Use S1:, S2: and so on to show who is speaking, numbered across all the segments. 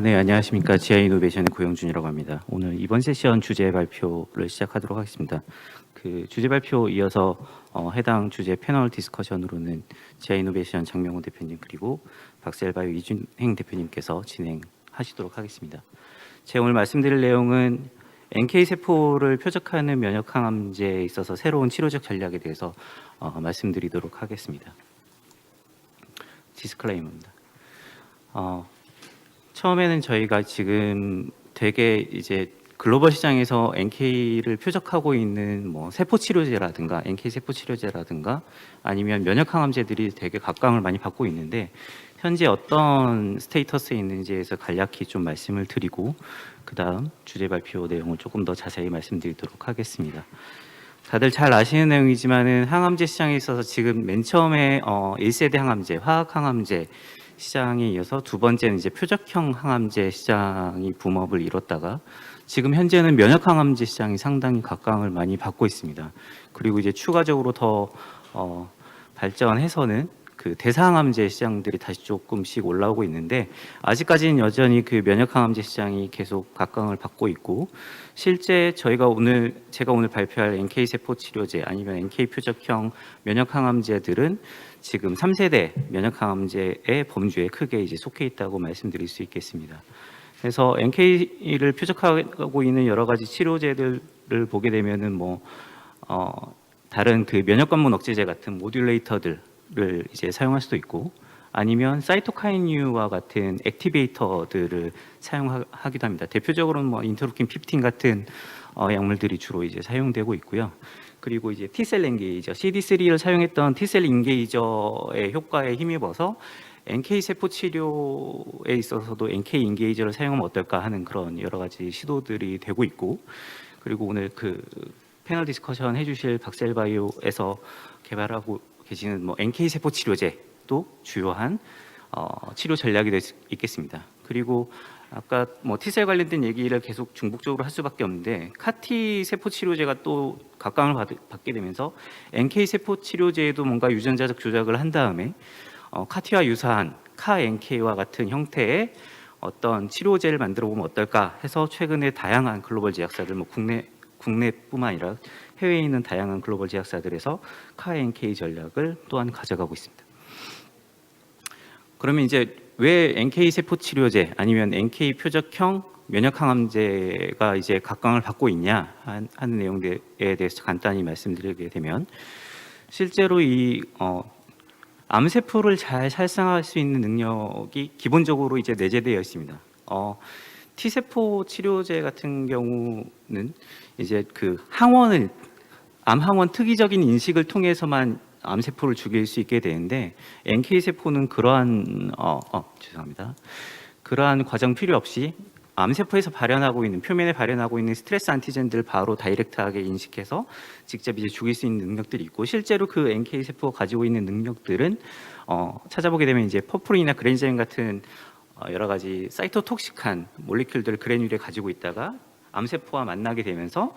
S1: 네, 안녕하십니까. 지아이노베이션의 고영준이라고 합니다. 오늘 이번 세션 주제 발표를 시작하도록 하겠습니다. 그 주제 발표 이어서 해당 주제 패널 디스커션으로는 지아이노베이션 장명호 대표님 그리고 박셀바이오 이준행 대표님께서 진행하시도록 하겠습니다. 제가 오늘 말씀드릴 내용은 NK 세포를 표적하는 면역 항암제에 있어서 새로운 치료적 전략에 대해서 말씀드리도록 하겠습니다. 디스클레이머입니다. 처음에는 저희가 지금 되게 이제 글로벌 시장에서 NK를 표적하고 있는 뭐 세포 치료제라든가 NK 세포 치료제라든가 아니면 면역 항암제들이 되게 각광을 많이 받고 있는데 현재 어떤 스테이터스에 있는지에서 간략히 좀 말씀을 드리고 그다음 주제 발표 내용을 조금 더 자세히 말씀드리도록 하겠습니다. 다들 잘 아시는 내용이지만은 항암제 시장에 있어서 지금 맨 처음에 1세대 항암제, 화학 항암제 시장에 이어서 두 번째는 이제 표적형 항암제 시장이 붐업을 이뤘다가 지금 현재는 면역 항암제 시장이 상당히 각광을 많이 받고 있습니다. 그리고 이제 추가적으로 더 발전해서는 그 대사항암제 시장들이 다시 조금씩 올라오고 있는데 아직까지는 여전히 그 면역 항암제 시장이 계속 각광을 받고 있고 실제 제가 오늘 발표할 NK 세포 치료제 아니면 NK 표적형 면역 항암제들은 지금 3세대 면역 항암제의 범주에 크게 이제 속해 있다고 말씀드릴 수 있겠습니다. 그래서 NK를 표적하고 있는 여러 가지 치료제들을 보게 되면은 다른 그 면역 관문 억제제 같은 모듈레이터들을 이제 사용할 수도 있고 아니면 사이토카인유와 같은 액티베이터들을 사용하기도 합니다. 대표적으로는 인터루킨 15 같은 약물들이 주로 이제 사용되고 있고요. 그리고 이제 T셀 엔게이저, CD3를 사용했던 T셀 인게이저의 효과에 힘입어서 NK 세포 치료에 있어서도 NK 인게이저를 사용하면 어떨까 하는 그런 여러 가지 시도들이 되고 있고 그리고 오늘 그 패널 디스커션 해주실 박셀바이오에서 개발하고 계시는 NK 세포 치료제도 주요한 치료 전략이 될 수 있겠습니다. 그리고 아까 T셀 관련된 얘기를 계속 중복적으로 할 수밖에 없는데 카티 세포 치료제가 또 각광을 받게 되면서 NK 세포 치료제에도 뭔가 유전자적 조작을 한 다음에 카티와 유사한 카 NK와 같은 형태의 어떤 치료제를 만들어 보면 어떨까 해서 최근에 다양한 글로벌 제약사들 국내뿐만 아니라 해외에 있는 다양한 글로벌 제약사들에서 카 NK 전략을 또한 가져가고 있습니다. 그러면 이제 왜 NK 세포 치료제 아니면 NK 표적형 면역 항암제가 이제 각광을 받고 있냐 하는 내용에 대해서 간단히 말씀드리게 되면 실제로 이 암세포를 잘 살상할 수 있는 능력이 기본적으로 이제 내재되어 있습니다. T세포 치료제 같은 경우는 이제 그 암 항원 특이적인 인식을 통해서만 암세포를 죽일 수 있게 되는데 NK세포는 그러한 과정 필요 없이 암세포에서 표면에 발현하고 있는 스트레스 안티젠들을 바로 다이렉트하게 인식해서 직접 이제 죽일 수 있는 능력들이 있고 실제로 그 NK세포가 가지고 있는 능력들은 찾아보게 되면 이제 퍼프린이나 그랜자인 같은 여러 가지 사이토톡식한 몰리큘들을 그래듈에 가지고 있다가 암세포와 만나게 되면서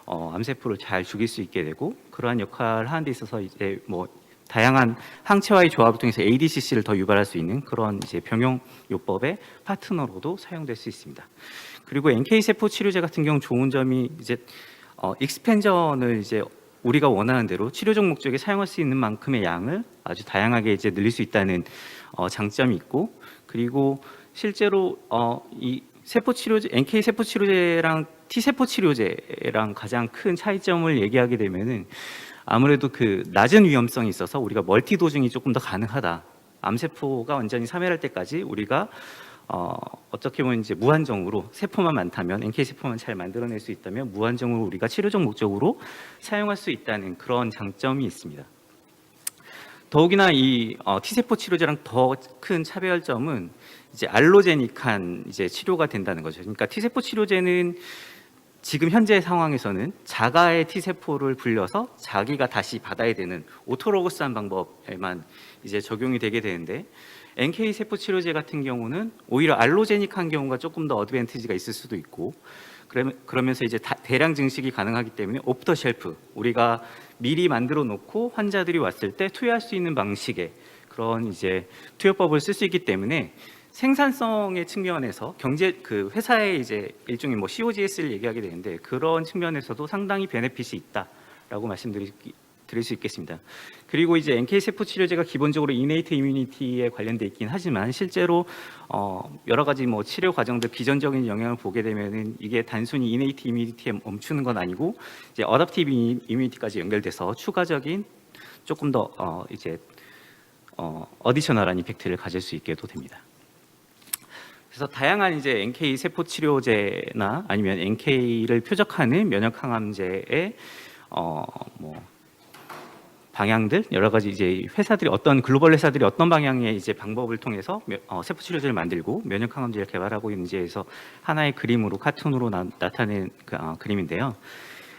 S1: 암세포를 잘 죽일 수 있게 되고 그러한 역할을 하는 데 있어서 이제 다양한 항체와의 조합을 통해서 ADCC를 더 유발할 수 있는 그런 이제 병용요법의 파트너로도 사용될 수 있습니다. 그리고 NK 세포 치료제 같은 경우 좋은 점이 이제 익스펜전을 이제 우리가 원하는 대로 치료적 목적에 사용할 수 있는 만큼의 양을 아주 다양하게 이제 늘릴 수 있다는 장점이 있고 그리고 실제로 이 세포 치료제, NK 세포 치료제랑 T 세포 치료제랑 가장 큰 차이점을 얘기하게 되면은 아무래도 그 낮은 위험성이 있어서 우리가 멀티 도징이 조금 더 가능하다. 암세포가 완전히 사멸할 때까지 우리가 어떻게 보면 이제 무한정으로 세포만 많다면 NK 세포만 잘 만들어낼 수 있다면 무한정으로 우리가 치료적 목적으로 사용할 수 있다는 그런 장점이 있습니다. 더욱이나 이 T세포 치료제랑 더 큰 차별점은 이제 알로제닉한 이제 치료가 된다는 거죠. 그러니까 T세포 치료제는 지금 현재 상황에서는 자가의 T세포를 불려서 자기가 다시 받아야 되는 오토로고스한 방법에만 이제 적용이 되게 되는데 NK 세포 치료제 같은 경우는 오히려 알로제닉한 경우가 조금 더 어드밴티지가 있을 수도 있고 그러면서 이제 대량 증식이 가능하기 때문에 오프 더 쉘프 우리가 미리 만들어 놓고 환자들이 왔을 때 투여할 수 있는 방식의 그런 이제 투여법을 쓸 수 있기 때문에 생산성의 측면에서 경제 그 회사의 이제 일종의 뭐 COGS를 얘기하게 되는데 그런 측면에서도 상당히 베네핏이 있다라고 드릴 수 있겠습니다. 그리고 이제 NK 세포 치료제가 기본적으로 이네이트 이뮤니티에 관련돼 있긴 하지만 실제로 여러 가지 뭐 치료 과정들 비전적인 영향을 보게 되면은 이게 단순히 이네이트 이뮤니티에 멈추는 건 아니고 이제 어댑티브 이뮤니티까지 연결돼서 추가적인 조금 더 이제 어디셔널한 이펙트를 가질 수 있게도 됩니다. 그래서 다양한 이제 NK 세포 치료제나 아니면 NK를 표적하는 면역 항암제의 뭐 방향들 여러 가지 이제 회사들이 어떤 글로벌 회사들이 어떤 방향의 이제 방법을 통해서 세포 치료제를 만들고 면역 항암제를 개발하고 있는지에서 하나의 그림으로 카툰으로 나타낸 그림인데요.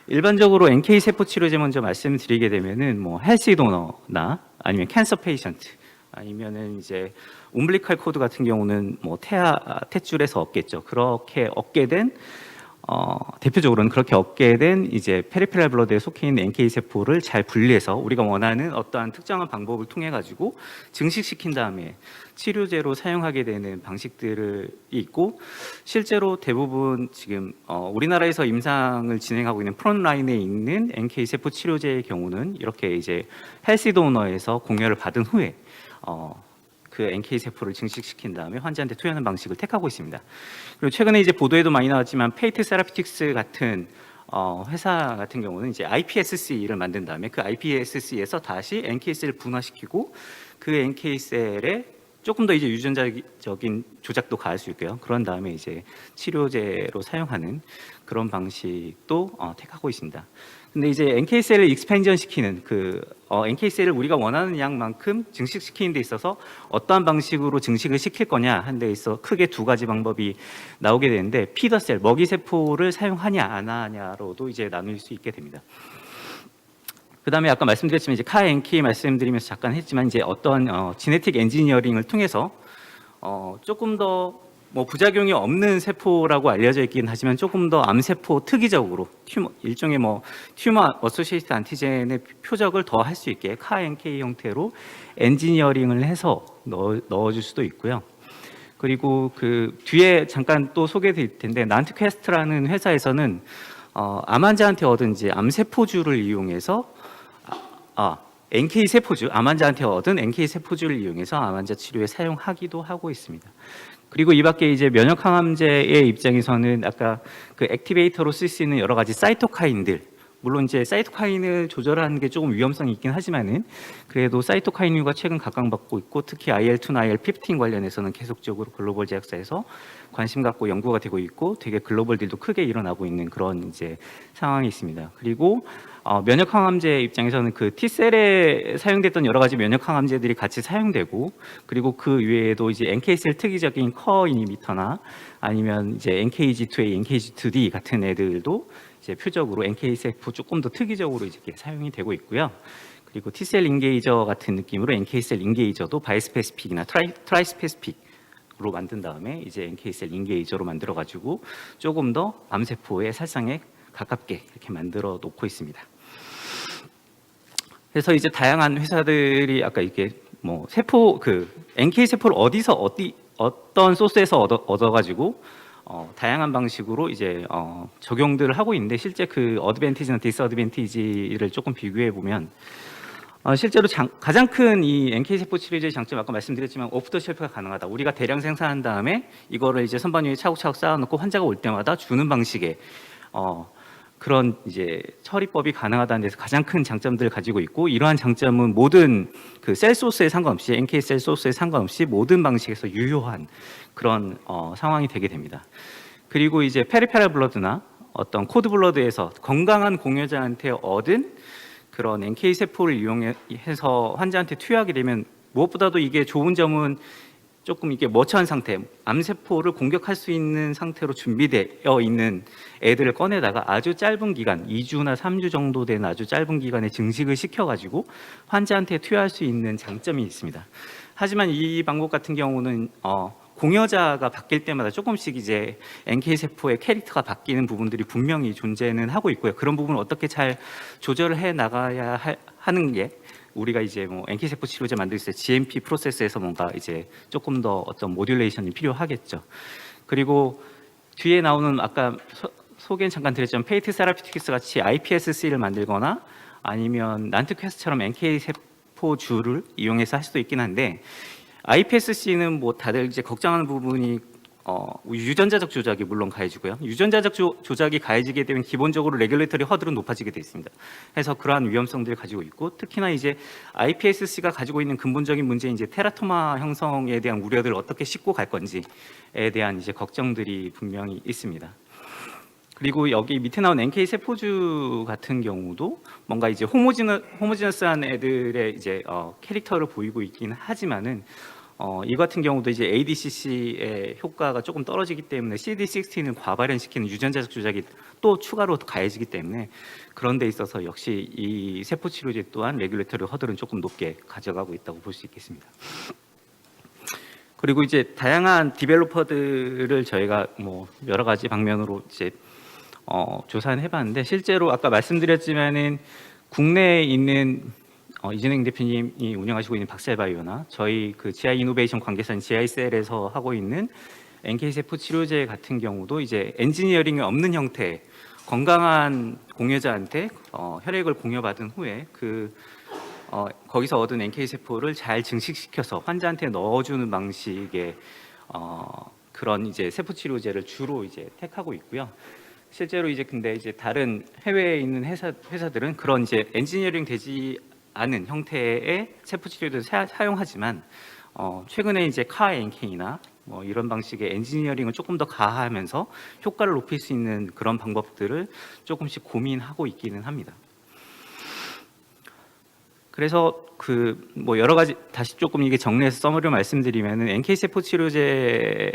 S1: 일반적으로 NK 세포 치료제 먼저 말씀드리게 되면은 뭐 헬시 도너나 아니면 캔서 페이션트 아니면은 이제 움블리칼 코드 같은 경우는 뭐 탯줄에서 얻겠죠. 그렇게 얻게 된 대표적으로는 그렇게 얻게 된 이제 페리페럴 블러드에 속해 있는 NK 세포를 잘 분리해서 우리가 원하는 어떠한 특정한 방법을 통해 가지고 증식시킨 다음에 치료제로 사용하게 되는 방식들이 있고 실제로 대부분 지금 우리나라에서 임상을 진행하고 있는 프론라인에 있는 NK 세포 치료제의 경우는 이렇게 이제 헬시 도너에서 공여를 받은 후에 그 NK 세포를 증식시킨 다음에 환자한테 투여하는 방식을 택하고 있습니다. 그리고 최근에 이제 보도에도 많이 나왔지만 페이트 세라피틱스 같은 회사 같은 경우는 이제 iPSC를 만든 다음에 그 iPSC에서 다시 NK 셀을 분화시키고 그 NK 셀에 조금 더 이제 유전자적인 조작도 가할 수 있고요. 그런 다음에 이제 치료제로 사용하는 그런 방식도 택하고 있습니다. 근데 이제 NK 셀을 익스펜전 시키는 NK 셀을 우리가 원하는 양만큼 증식시키는 데 있어서 어떠한 방식으로 증식을 시킬 거냐 하는 데 있어 크게 두 가지 방법이 나오게 되는데 피더 셀, 먹이 세포를 사용하냐 안 하냐로도 이제 나눌 수 있게 됩니다. 그다음에 아까 말씀드렸지만 이제 카 NK 말씀드리면서 잠깐 했지만 이제 어떤 지네틱 엔지니어링을 통해서 조금 더 뭐 부작용이 없는 세포라고 알려져 있긴 하지만 조금 더 암세포 특이적으로 일종의 뭐 튜머 어소시에이티드 안티젠의 표적을 더 할 수 있게 카 NK 형태로 엔지니어링을 해서 넣어줄 수도 있고요. 그리고 그 뒤에 잠깐 또 소개드릴 텐데 난트퀘스트라는 회사에서는 암 환자한테 얻은 이제 암세포주를 이용해서 NK 세포주, 암 환자한테 얻은 NK 세포주를 이용해서 암 환자 치료에 사용하기도 하고 있습니다. 그리고 이 밖에 이제 면역 항암제의 입장에서는 아까 그 액티베이터로 쓸 수 있는 여러 가지 사이토카인들, 물론 이제 사이토카인을 조절하는 게 조금 위험성이 있긴 하지만은 그래도 사이토카인류가 최근 각광받고 있고 특히 IL-2나 IL-15 관련해서는 계속적으로 글로벌 제약사에서 관심 갖고 연구가 되고 있고 되게 글로벌 딜도 크게 일어나고 있는 그런 이제 상황이 있습니다. 그리고 면역 항암제 입장에서는 그 T셀에 사용됐던 여러 가지 면역 항암제들이 같이 사용되고 그리고 그 외에도 이제 NK셀 특이적인 커 이니비터나 아니면 이제 NKG2A, NKG2D 같은 애들도 이제 표적으로 NK 세포 조금 더 특이적으로 이제 사용이 되고 있고요. 그리고 T셀 인게이저 같은 느낌으로 NK셀 인게이저도 바이스페시픽이나 트라이스페시픽으로 만든 다음에 이제 NK셀 인게이저로 만들어 가지고 조금 더 암세포의 살상에 가깝게 이렇게 만들어 놓고 있습니다. 그래서 이제 다양한 회사들이 아까 이게 뭐 세포 NK 세포를 어떤 소스에서 얻어가지고 다양한 방식으로 이제 적용들을 하고 있는데 실제 그 어드밴티지나 디스어드밴티지를 조금 비교해 보면 실제로 가장 큰 이 NK 세포 치료제의 장점 아까 말씀드렸지만 오프 더 쉘프가 가능하다. 우리가 대량 생산한 다음에 이거를 이제 선반 위에 차곡차곡 쌓아놓고 환자가 올 때마다 주는 방식의 그런 이제 처리법이 가능하다는 데서 가장 큰 장점들을 가지고 있고 이러한 장점은 모든 그 셀 소스에 상관없이 NK 셀 소스에 상관없이 모든 방식에서 유효한 그런 상황이 되게 됩니다. 그리고 이제 페리페럴 블러드나 어떤 코드 블러드에서 건강한 공여자한테 얻은 그런 NK 세포를 이용해서 환자한테 투여하게 되면 무엇보다도 이게 좋은 점은 조금 이게 머처한 상태, 암세포를 공격할 수 있는 상태로 준비되어 있는 애들을 꺼내다가 아주 짧은 기간, 2주나 3주 정도 된 아주 짧은 기간에 증식을 시켜가지고 환자한테 투여할 수 있는 장점이 있습니다. 하지만 이 방법 같은 경우는 공여자가 바뀔 때마다 조금씩 이제 NK 세포의 캐릭터가 바뀌는 부분들이 분명히 존재는 하고 있고요. 그런 부분을 어떻게 잘 조절을 해 나가야 하는 게 우리가 이제 뭐 NK 세포 치료제 만들 때 GMP 프로세스에서 뭔가 이제 조금 더 어떤 모듈레이션이 필요하겠죠. 그리고 뒤에 나오는 아까 소개는 잠깐 드렸지만 페이트 세라피틱스 같이 iPSC를 만들거나 아니면 난트퀘스처럼 NK 세포주를 이용해서 할 수도 있긴 한데 iPSC는 뭐 다들 이제 걱정하는 부분이 유전자적 조작이 물론 가해지고요. 유전자적 조작이 가해지게 되면 기본적으로 레귤레터리 허들은 높아지게 돼 있습니다. 그래서 그러한 위험성들을 가지고 있고 특히나 이제 iPSC가 가지고 있는 근본적인 문제인 이제 테라토마 형성에 대한 우려들을 어떻게 싣고 갈 건지에 대한 이제 걱정들이 분명히 있습니다. 그리고 여기 밑에 나온 NK 세포주 같은 경우도 뭔가 이제 호모지너스한 애들의 이제 캐릭터를 보이고 있긴 하지만은 이 같은 경우도 이제 ADCC의 효과가 조금 떨어지기 때문에 CD16을 과발현시키는 유전자적 조작이 또 추가로 가해지기 때문에 그런 데 있어서 역시 이 세포 치료제 또한 레귤레터리 허들은 조금 높게 가져가고 있다고 볼 수 있겠습니다. 그리고 이제 다양한 디벨로퍼들을 저희가 뭐 여러 가지 방면으로 이제 조사는 해봤는데 실제로 아까 말씀드렸지만은 국내에 있는 이진행 대표님이 운영하시고 있는 박셀바이오나 저희 그 GI 이노베이션 관계사인 GI셀에서 하고 있는 NK 세포 치료제 같은 경우도 이제 엔지니어링이 없는 형태 건강한 공여자한테 혈액을 공여받은 후에 거기서 얻은 NK 세포를 잘 증식시켜서 환자한테 넣어주는 방식의 그런 이제 세포 치료제를 주로 이제 택하고 있고요. 실제로 이제 근데 이제 다른 해외에 있는 회사들은 그런 이제 엔지니어링 되지 않은 형태의 세포 치료제를 사용하지만 최근에 이제 카 NK나 뭐 이런 방식의 엔지니어링을 조금 더 가하면서 효과를 높일 수 있는 그런 방법들을 조금씩 고민하고 있기는 합니다. 그래서 그 뭐 여러 가지 다시 조금 이게 정리해서 써머리로 말씀드리면은 NK 세포 치료제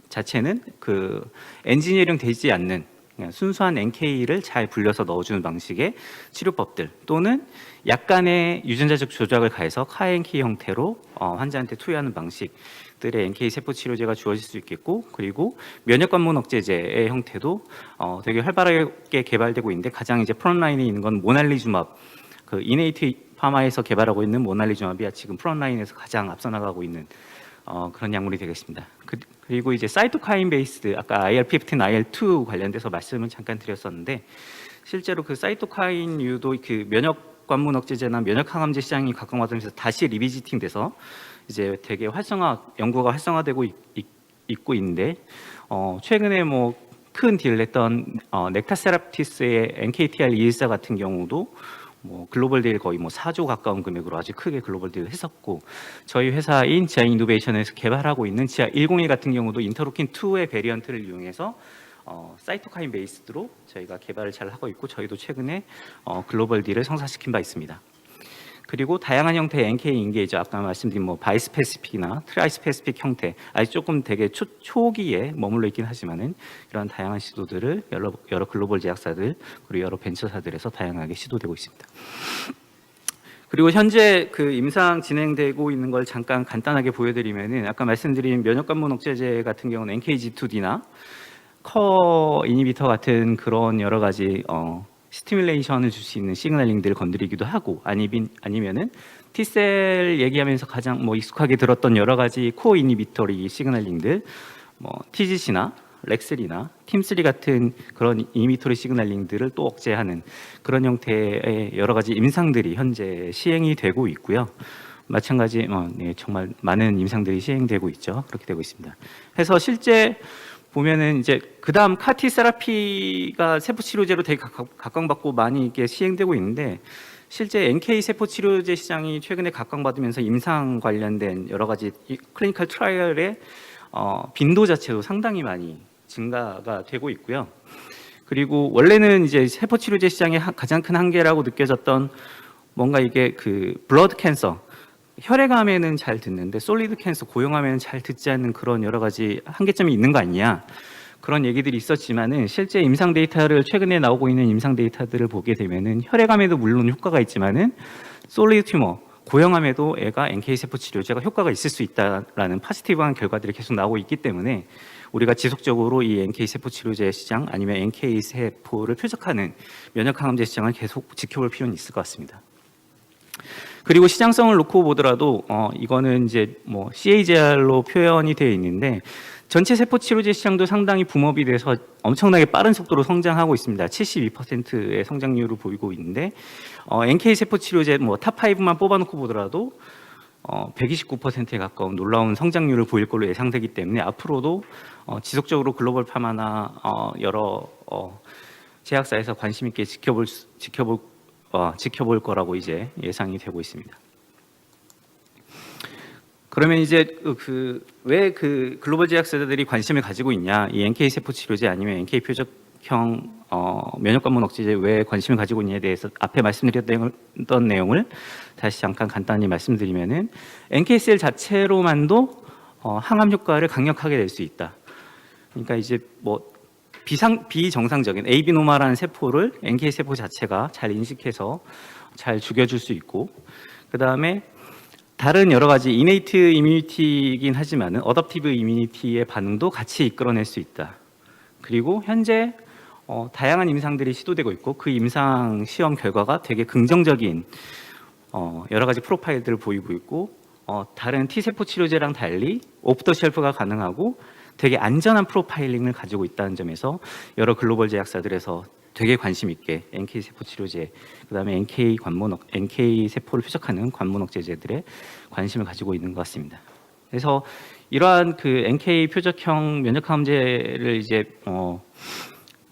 S1: 자체는 그 엔지니어링 되지 않는 그냥 순수한 NK를 잘 불려서 넣어주는 방식의 치료법들 또는 약간의 유전자적 조작을 가해서 카-NK 형태로 환자한테 투여하는 방식들의 NK 세포 치료제가 주어질 수 있겠고 그리고 면역 관문 억제제의 형태도 되게 활발하게 개발되고 있는데 가장 이제 프론라인에 있는 건 모날리주맙 그 이네이트 파마에서 개발하고 있는 모날리주맙이 지금 프론라인에서 가장 앞서 나가고 있는 그런 약물이 되겠습니다. 그리고 이제 사이토카인 베이스드 아까 IL-15, IL-2 관련돼서 말씀을 잠깐 드렸었는데 실제로 그 사이토카인류도 그 면역 관문 억제제나 면역 항암제 시장이 각광받으면서 다시 리비지팅돼서 이제 되게 연구가 활성화되고 있고 있는데 최근에 뭐 큰 딜을 했던 넥타세라피스의 NKTR214 같은 경우도 뭐 글로벌 딜 거의 뭐 4조 가까운 금액으로 아주 크게 글로벌 딜을 했었고 저희 회사인 지아 이노베이션에서 개발하고 있는 지아 101 같은 경우도 인터로킨 2의 베리언트를 이용해서 사이토카인 베이스드로 저희가 개발을 잘 하고 있고 저희도 최근에 글로벌 딜을 성사시킨 바 있습니다. 그리고 다양한 형태의 NK 인게이저 아까 말씀드린 뭐 바이스페시픽이나 트라이스페시픽 형태 아직 조금 되게 초기에 머물러 있긴 하지만은 이런 다양한 시도들을 여러 글로벌 제약사들 그리고 여러 벤처사들에서 다양하게 시도되고 있습니다. 그리고 현재 그 임상 진행되고 있는 걸 잠깐 간단하게 보여드리면은 아까 말씀드린 면역 관문 억제제 같은 경우는 NKG2D나 커 이니비터 같은 그런 여러 가지 스티뮬레이션을 줄 수 있는 시그널링들을 건드리기도 하고 아니면은 T셀 얘기하면서 가장 뭐 익숙하게 들었던 여러 가지 코어 이니비터리 시그널링들 뭐 TGC나 렉슬이나 팀3 같은 그런 이니비터리 시그널링들을 또 억제하는 그런 형태의 여러 가지 임상들이 현재 시행이 되고 있고요. 마찬가지 네, 정말 많은 임상들이 시행되고 있죠. 그렇게 되고 있습니다. 그래서 실제 보면은 이제 그다음 카티 세라피가 세포 치료제로 되게 각광받고 많이 이게 시행되고 있는데 실제 NK 세포 치료제 시장이 최근에 각광받으면서 임상 관련된 여러 가지 클리니컬 트라이얼의 빈도 자체도 상당히 많이 증가가 되고 있고요. 그리고 원래는 이제 세포 치료제 시장의 가장 큰 한계라고 느껴졌던 뭔가 이게 그 블러드 캔서 혈액암에는 잘 듣는데 솔리드 캔서 고형암에는 잘 듣지 않는 그런 여러 가지 한계점이 있는 거 아니냐 그런 얘기들이 있었지만은 실제 임상 데이터를 최근에 나오고 있는 임상 데이터들을 보게 되면은 혈액암에도 물론 효과가 있지만은 솔리드 튜머 고형암에도 애가 NK 세포 치료제가 효과가 있을 수 있다라는 포지티브한 결과들이 계속 나오고 있기 때문에 우리가 지속적으로 이 NK 세포 치료제 시장 아니면 NK 세포를 표적하는 면역 항암제 시장을 계속 지켜볼 필요는 있을 것 같습니다. 그리고 시장성을 놓고 보더라도 이거는 이제 뭐 CAGR로 표현이 되어 있는데 전체 세포 치료제 시장도 상당히 붐업이 돼서 엄청나게 빠른 속도로 성장하고 있습니다. 72%의 성장률을 보이고 있는데 NK 세포 치료제 뭐 탑5만 뽑아놓고 보더라도 129%에 가까운 놀라운 성장률을 보일 걸로 예상되기 때문에 앞으로도 지속적으로 글로벌 파마나 여러 제약사에서 관심 있게 지켜볼 거라고 이제 예상이 되고 있습니다. 그러면 이제 왜 그 글로벌 제약사들이 관심을 가지고 있냐? 이 NK 세포 치료제 아니면 NK 표적형 면역 관문 억제제 왜 관심을 가지고 있냐에 대해서 앞에 말씀드렸던 내용을 다시 잠깐 간단히 말씀드리면은 NK 셀 자체로만도 항암 효과를 강력하게 낼 수 있다. 그러니까 이제 뭐 비정상적인 에이비노마라는 세포를 NK 세포 자체가 잘 인식해서 잘 죽여줄 수 있고, 그 다음에 다른 여러 가지 이네이트 이뮤니티이긴 하지만은 어댑티브 이뮤니티의 반응도 같이 이끌어낼 수 있다. 그리고 현재 다양한 임상들이 시도되고 있고 그 임상 시험 결과가 되게 긍정적인 여러 가지 프로파일들을 보이고 있고 다른 T세포 치료제랑 달리 오프 더 쉘프가 가능하고 되게 안전한 프로파일링을 가지고 있다는 점에서 여러 글로벌 제약사들에서 되게 관심 있게 NK 세포 치료제, 그다음에 NK 세포를 표적하는 관문 억제제들에 관심을 가지고 있는 것 같습니다. 그래서 이러한 그 NK 표적형 면역항암제를 이제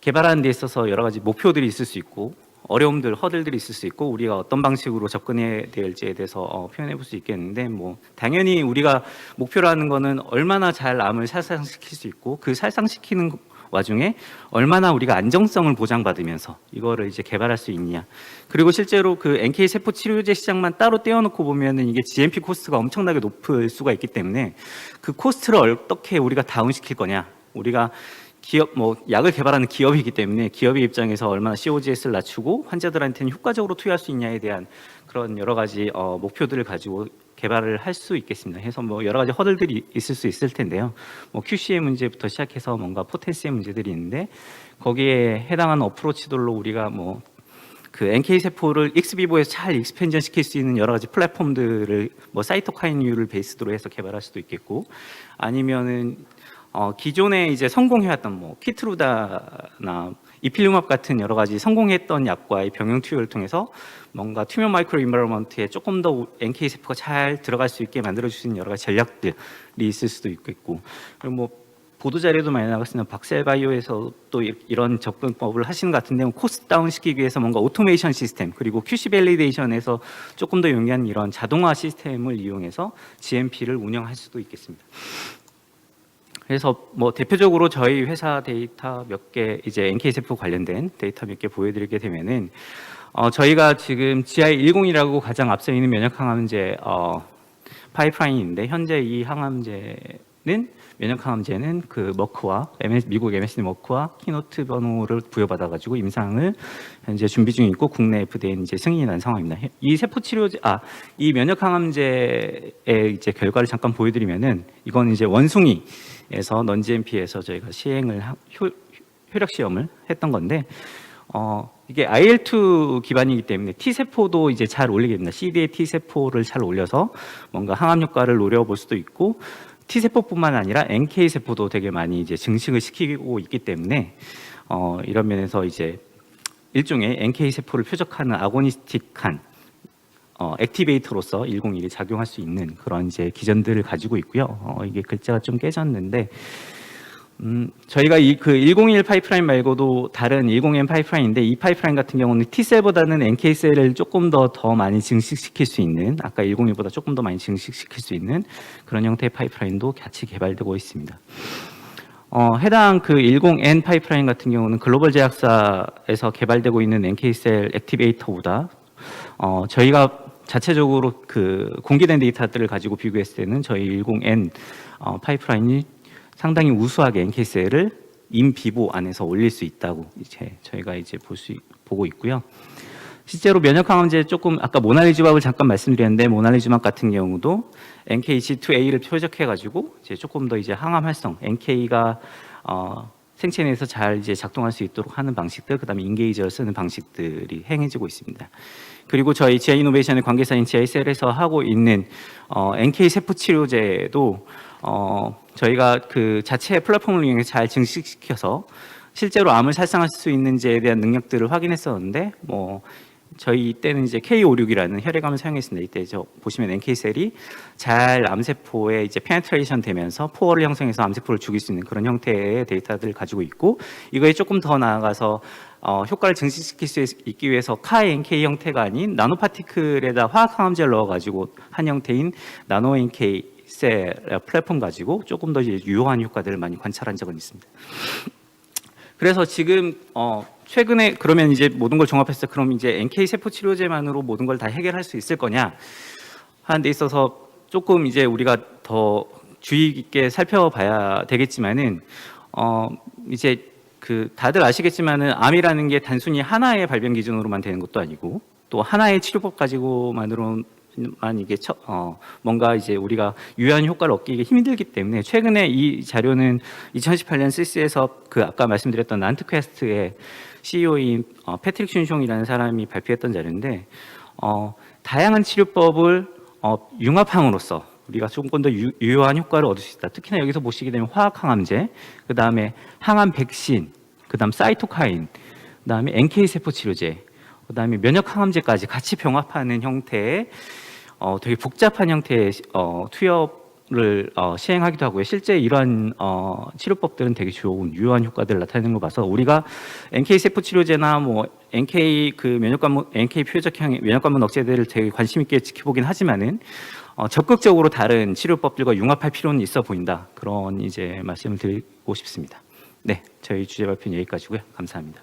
S1: 개발하는 데 있어서 여러 가지 목표들이 있을 수 있고 어려움들, 허들들이 있을 수 있고 우리가 어떤 방식으로 접근해야 될지에 대해서 표현해 볼 수 있겠는데 뭐 당연히 우리가 목표로 하는 거는 얼마나 잘 암을 살상시킬 수 있고 그 살상시키는 와중에 얼마나 우리가 안정성을 보장받으면서 이거를 이제 개발할 수 있냐. 그리고 실제로 그 NK 세포 치료제 시장만 따로 떼어놓고 보면은 이게 GMP 코스트가 엄청나게 높을 수가 있기 때문에 그 코스트를 어떻게 우리가 다운시킬 거냐. 우리가 기업 약을 개발하는 기업이기 때문에 기업의 입장에서 얼마나 COGS를 낮추고 환자들한테는 효과적으로 투여할 수 있냐에 대한 그런 여러 가지 목표들을 가지고 개발을 할 수 있겠습니다. 해서 뭐 여러 가지 허들들이 있을 수 있을 텐데요. 뭐 QC의 문제부터 시작해서 뭔가 포텐시의 문제들이 있는데 거기에 해당하는 어프로치들로 우리가 뭐 그 NK 세포를 익스비보에서 잘 익스펜전 시킬 수 있는 여러 가지 플랫폼들을 뭐 사이토카인유를 베이스로 해서 개발할 수도 있겠고 아니면은 기존에 이제 성공해왔던 뭐 키트루다나 이필리умab 같은 여러 가지 성공했던 약과의 병용 투여를 통해서 뭔가 튜머 마이크로 인바이러먼트에 조금 더 NK 세포가 잘 들어갈 수 있게 만들어줄 수 있는 여러 가지 전략들이 있을 수도 있겠고 그리고 뭐 보도 자료도 많이 나갔으면 박셀바이오에서 또 이런 접근법을 하시는 것 같은데 코스트 다운 시키기 위해서 뭔가 오토메이션 시스템 그리고 QC 밸리데이션에서 조금 더 용이한 이런 자동화 시스템을 이용해서 GMP를 운영할 수도 있겠습니다. 그래서 뭐 대표적으로 저희 회사 데이터 몇 개 이제 NK 세포 관련된 데이터 몇 개 보여드리게 되면은 저희가 지금 GI101이라고 가장 앞서 있는 면역 항암제 파이프라인인데 현재 이 항암제는 면역 항암제는 그 머크와 미국 MSD 머크와 키노트 번호를 부여받아가지고 임상을 현재 준비 중에 있고 국내 FDA 이제 승인이 난 상황입니다. 이 세포 치료제 이 면역 항암제의 이제 결과를 잠깐 보여드리면은 이건 이제 원숭이에서 넌 GMP에서 저희가 시행을 효력 시험을 했던 건데 이게 IL2 기반이기 때문에 T 세포도 이제 잘 올리게 됩니다. CD의 T 세포를 잘 올려서 뭔가 항암 효과를 노려볼 수도 있고. T세포뿐만 아니라 NK세포도 되게 많이 이제 증식을 시키고 있기 때문에 이런 면에서 이제 일종의 NK세포를 표적하는 아고니스틱한 액티베이터로서 101이 작용할 수 있는 그런 이제 기전들을 가지고 있고요. 이게 글자가 좀 깨졌는데 저희가 그 101 파이프라인 말고도 다른 101 파이프라인인데 이 파이프라인 같은 경우는 T셀보다는 NK셀을 조금 더 많이 증식시킬 수 있는 아까 101보다 조금 더 많이 증식시킬 수 있는 그런 형태의 파이프라인도 같이 개발되고 있습니다. 해당 그 10N 파이프라인 같은 경우는 글로벌 제약사에서 개발되고 있는 NK셀 액티베이터보다 저희가 자체적으로 그 공개된 데이터들을 가지고 비교했을 때는 저희 10N 파이프라인이 상당히 우수하게 NK셀을 인비보 안에서 올릴 수 있다고 이제 저희가 이제 보고 있고요. 실제로 면역 항암제 조금 아까 모나리즈맙을 잠깐 말씀드렸는데 모나리즈맙 같은 경우도 NKG2A를 표적해 가지고 이제 조금 더 이제 항암 활성 NK가 생체 내에서 잘 이제 작동할 수 있도록 하는 방식들, 그다음에 인게이저를 쓰는 방식들이 행해지고 있습니다. 그리고 저희 지아 이노베이션의 관계사인 지아이셀에서 하고 있는 NK 세포 치료제도 저희가 그 자체 플랫폼을 이용해 잘 증식시켜서 실제로 암을 살상할 수 있는지에 대한 능력들을 확인했었는데 저희 때는 이제 K56이라는 혈액암을 사용했습니다. 이때 보시면 NK셀이 잘 암세포에 이제 페네트레이션 되면서 포어를 형성해서 암세포를 죽일 수 있는 그런 형태의 데이터들을 가지고 있고, 이거에 조금 더 나아가서 효과를 증식시킬 수 있기 위해서 CAR-NK 형태가 아닌 나노파티클에다 화학항암제를 넣어가지고 한 형태인 나노 NK 셀 플랫폼 가지고 조금 더 이제 유효한 효과들을 많이 관찰한 적은 있습니다. 그래서 지금 최근에 그러면 이제 모든 걸 종합했을 때 그럼 이제 NK 세포 치료제만으로 모든 걸 다 해결할 수 있을 거냐 하는 데 있어서 조금 이제 우리가 더 주의 깊게 살펴봐야 되겠지만은 이제 그 다들 아시겠지만은 암이라는 게 단순히 하나의 발병 기준으로만 되는 것도 아니고 또 하나의 치료법 가지고만으로만 이게 뭔가 이제 우리가 유효한 효과를 얻기 힘들기 때문에 최근에 이 자료는 2018년 시스에서 그 아까 말씀드렸던 난트퀘스트의 CEO인 패트릭 슌숑이라는 사람이 발표했던 자료인데 다양한 치료법을 융합함으로써 우리가 조금 더 유효한 효과를 얻을 수 있다. 특히나 여기서 보시게 되면 화학항암제, 그 다음에 항암 백신, 그 다음 사이토카인, 그 다음에 NK 세포 치료제, 그 다음에 면역항암제까지 같이 병합하는 형태의 되게 복잡한 형태의 투여를 시행하기도 하고요. 실제 이러한 치료법들은 되게 좋은 유효한 효과들을 나타내는 거 봐서 우리가 NK 세포 치료제나 NK 그 NK 표적형 면역관문 억제제를 되게 관심 있게 지켜보긴 하지만은 적극적으로 다른 치료법들과 융합할 필요는 있어 보인다. 그런 이제 말씀을 드리고 싶습니다. 네, 저희 주제 발표는 여기까지고요. 감사합니다.